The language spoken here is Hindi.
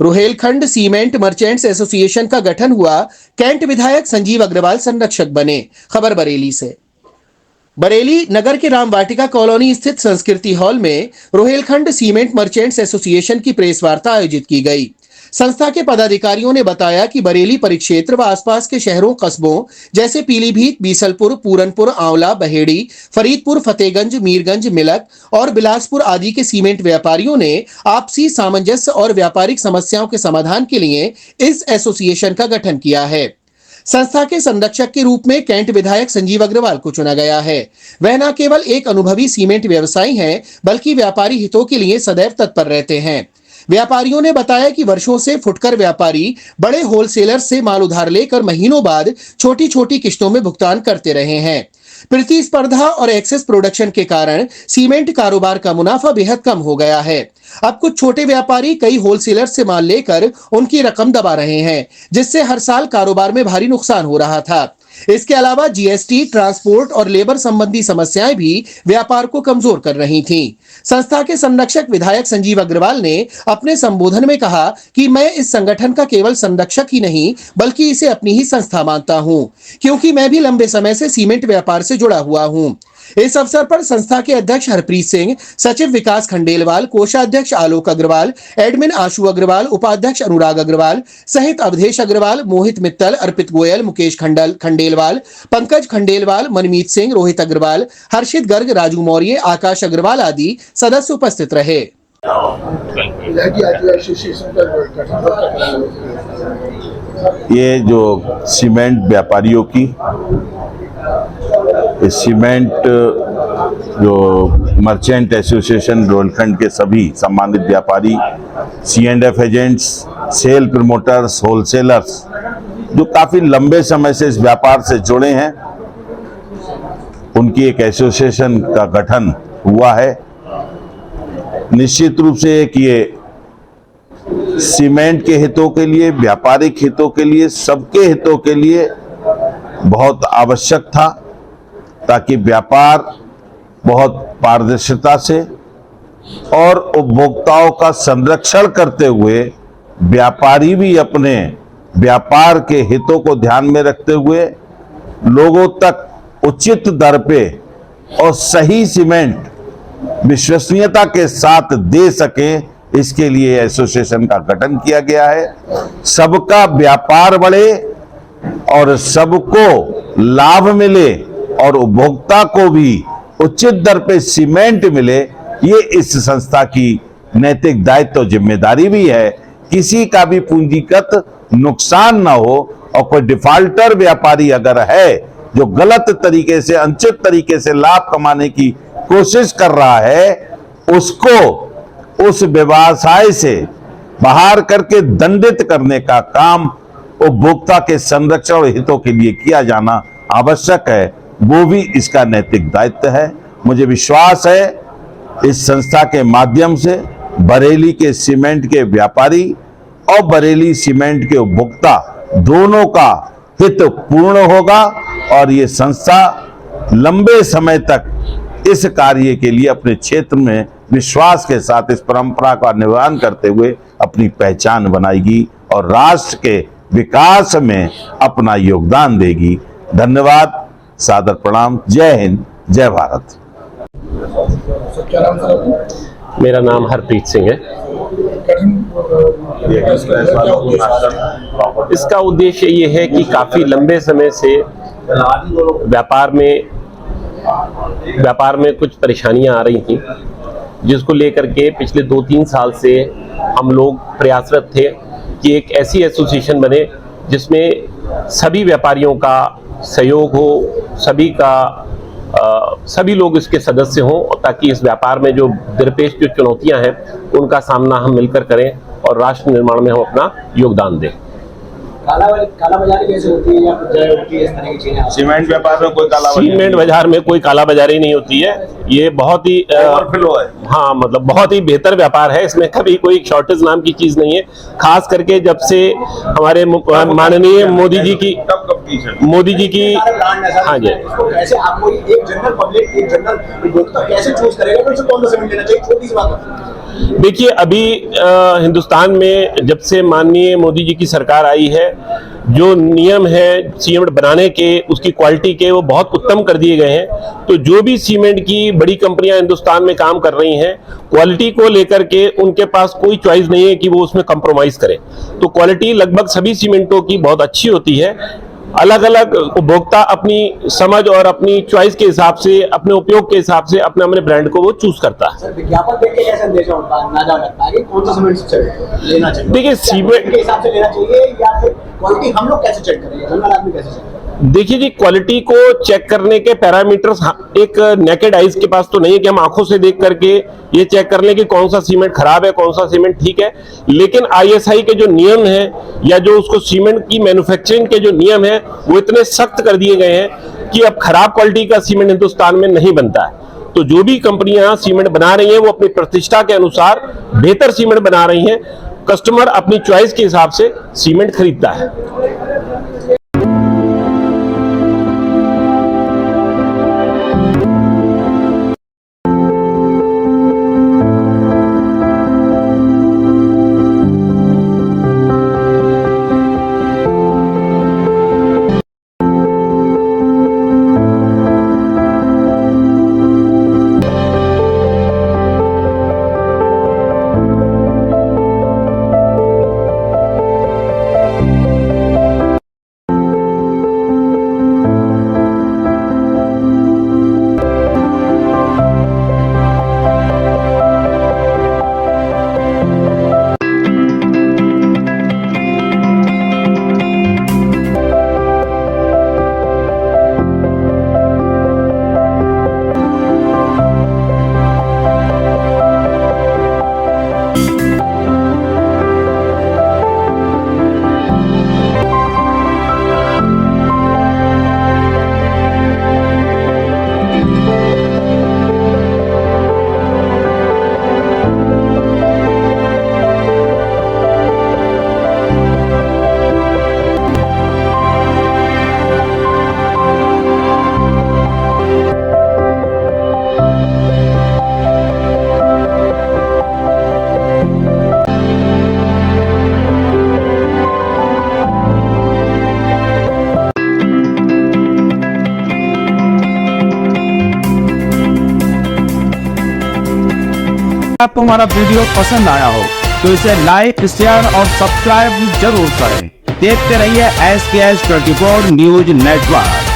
रोहेलखंड सीमेंट मर्चेंट्स एसोसिएशन का गठन हुआ, कैंट विधायक संजीव अग्रवाल संरक्षक बने। खबर बरेली से। बरेली नगर के राम वाटिका कॉलोनी स्थित संस्कृति हॉल में रोहेलखंड सीमेंट मर्चेंट्स एसोसिएशन की प्रेस वार्ता आयोजित की गई। संस्था के पदाधिकारियों ने बताया कि बरेली परिक्षेत्र व आसपास के शहरों कस्बों जैसे पीलीभीत, बीसलपुर, पूरनपुर, आंवला, बहेड़ी, फरीदपुर, फतेहगंज, मीरगंज, मिलक और बिलासपुर आदि के सीमेंट व्यापारियों ने आपसी सामंजस्य और व्यापारिक समस्याओं के समाधान के लिए इस एसोसिएशन का गठन किया है। संस्था के संरक्षक के रूप में कैंट विधायक संजीव अग्रवाल को चुना गया है। वह न केवल एक अनुभवी सीमेंट व्यवसायी हैं, बल्कि व्यापारी हितों के लिए सदैव तत्पर रहते हैं। व्यापारियों ने बताया कि वर्षों से फुटकर व्यापारी बड़े होलसेलर से माल उधार लेकर महीनों बाद छोटी छोटी किश्तों में भुगतान करते रहे हैं। प्रतिस्पर्धा और एक्सेस प्रोडक्शन के कारण सीमेंट कारोबार का मुनाफा बेहद कम हो गया है। अब कुछ छोटे व्यापारी कई होलसेलर से माल लेकर उनकी रकम दबा रहे हैं, जिससे हर साल कारोबार में भारी नुकसान हो रहा था। इसके अलावा जीएसटी, ट्रांसपोर्ट और लेबर संबंधी समस्याएं भी व्यापार को कमजोर कर रही थीं। संस्था के संरक्षक विधायक संजीव अग्रवाल ने अपने संबोधन में कहा कि मैं इस संगठन का केवल संरक्षक ही नहीं, बल्कि इसे अपनी ही संस्था मानता हूं, क्योंकि मैं भी लंबे समय से सीमेंट व्यापार से जुड़ा हुआ हूं। इस अवसर पर संस्था के अध्यक्ष हरप्रीत सिंह, सचिव विकास खंडेलवाल, कोषाध्यक्ष आलोक अग्रवाल, एडमिन आशु अग्रवाल, उपाध्यक्ष अनुराग अग्रवाल सहित अवधेश अग्रवाल, मोहित मित्तल, अर्पित गोयल, मुकेश खंडेलवाल, पंकज खंडेलवाल, मनमीत सिंह, रोहित अग्रवाल, हर्षित गर्ग, राजू मौर्य, आकाश अग्रवाल आदि सदस्य उपस्थित रहे। ये जो सीमेंट व्यापारियों की सीमेंट जो मर्चेंट एसोसिएशन रोहेलखंड के सभी सम्मानित व्यापारी, C&F agents, cell promoters, wholesalers जो काफी लंबे समय से इस व्यापार से जुड़े हैं, उनकी एक एसोसिएशन का गठन हुआ है। निश्चित रूप से कि ये सीमेंट के हितों के लिए, व्यापारिक हितों के लिए, सबके हितों के लिए बहुत आवश्यक था, ताकि व्यापार बहुत पारदर्शिता से और उपभोक्ताओं का संरक्षण करते हुए व्यापारी भी अपने व्यापार के हितों को ध्यान में रखते हुए लोगों तक उचित दर पे और सही सीमेंट विश्वसनीयता के साथ दे सके, इसके लिए एसोसिएशन का गठन किया गया है। सबका व्यापार बढ़े और सबको लाभ मिले और उपभोक्ता को भी उचित दर पे सीमेंट मिले, ये इस संस्था की नैतिक दायित्व और जिम्मेदारी भी है। किसी का भी पूंजीगत नुकसान ना हो, और कोई डिफाल्टर व्यापारी अगर है जो गलत तरीके से, अनुचित तरीके से लाभ कमाने की कोशिश कर रहा है, उसको उस व्यवसाय से बाहर करके दंडित करने का काम उपभोक्ता के संरक्षण और हितों के लिए किया जाना आवश्यक है। वो भी इसका नैतिक दायित्व है। मुझे विश्वास है इस संस्था के माध्यम से बरेली के सीमेंट के व्यापारी और बरेली सीमेंट के उपभोक्ता दोनों का हित पूर्ण होगा, और ये संस्था लंबे समय तक इस कार्य के लिए अपने क्षेत्र में विश्वास के साथ इस परंपरा का निर्वहन करते हुए अपनी पहचान बनाएगी और राष्ट्र के विकास में अपना योगदान देगी। धन्यवाद, सादर प्रणाम, जय हिंद, जय भारत। मेरा नाम हरप्रीत सिंह है। इसका उद्देश्य ये है कि काफी लंबे समय से व्यापार में कुछ परेशानियां आ रही थी, जिसको लेकर के पिछले 2-3 साल से हम लोग प्रयासरत थे कि एक ऐसी एसोसिएशन बने जिसमें सभी व्यापारियों का सहयोग हो, सभी लोग इसके सदस्य हों, ताकि इस व्यापार में जो दरपेश जो चुनौतियां हैं उनका सामना हम मिलकर करें और राष्ट्र निर्माण में हम अपना योगदान दें। कालाबाजारी कैसे होती है या होती है इस तरह की चीजें? सीमेंट व्यापार में कोई कालाबाजारी? सीमेंट बाजार में कोई कालाबाजारी नहीं होती है। ये बहुत ही हाँ, मतलब बहुत ही बेहतर व्यापार है। इसमें कभी कोई शॉर्टेज नाम की चीज नहीं है। खास करके जब से हमारे माननीय मोदी जी की मोदी जी की। ब्रांड है सर, हाँ जी। इसको कैसे आप कोई एक जनरल पब्लिक, एक जनरल उपभोक्ता कैसे चूज करेगा कि उसे कौन सा सीमेंट लेना चाहिए? छोटी सी बात है। देखिए, अभी हिंदुस्तान में जब से माननीय मोदी जी की सरकार आई है, जो नियम है सीमेंट बनाने के, उसकी क्वालिटी के, वो बहुत उत्तम कर दिए गए हैं। तो जो भी सीमेंट की बड़ी कंपनियां हिंदुस्तान में काम कर रही हैं, क्वालिटी को लेकर के उनके पास कोई चॉइस नहीं है कि वो उसमें कंप्रोमाइज करें। तो क्वालिटी लगभग सभी सीमेंटों की बहुत अच्छी होती है। अलग अलग उपभोक्ता अपनी समझ और अपनी चॉइस के हिसाब से, अपने उपयोग के हिसाब से अपने अपने ब्रांड को वो चूज करता है। सर, विज्ञापन देख के कैसे अंदेशा होता है, अंदाजा लगता है कि कौन सा सीमेंट लेना चाहिए? देखिए, सीमेंट के हिसाब से लेना चाहिए या फिर क्वालिटी हम लोग कैसे चेक करेंगे, जनरल आदमी कैसे चेक करेंगे? देखिए जी, क्वालिटी को चेक करने के पैरामीटर्स एक नेकेड आइज के पास तो नहीं है कि हम आंखों से देख करके ये चेक कर लें कि कौन सा सीमेंट खराब है, कौन सा सीमेंट ठीक है। लेकिन आईएसआई के जो नियम हैं या जो उसको सीमेंट की मैन्युफैक्चरिंग के जो नियम हैं, वो इतने सख्त कर दिए गए हैं कि अब खराब क्वालिटी का सीमेंट हिंदुस्तान में नहीं बनता है। तो जो भी कंपनियां सीमेंट बना रही हैं, वो अपनी प्रतिष्ठा के अनुसार बेहतर सीमेंट बना रही हैं। कस्टमर अपनी चॉइस के हिसाब से सीमेंट खरीदता है। आपको हमारा वीडियो पसंद आया हो तो इसे लाइक, शेयर और सब्सक्राइब जरूर करें। देखते रहिए SKS 24 न्यूज नेटवर्क।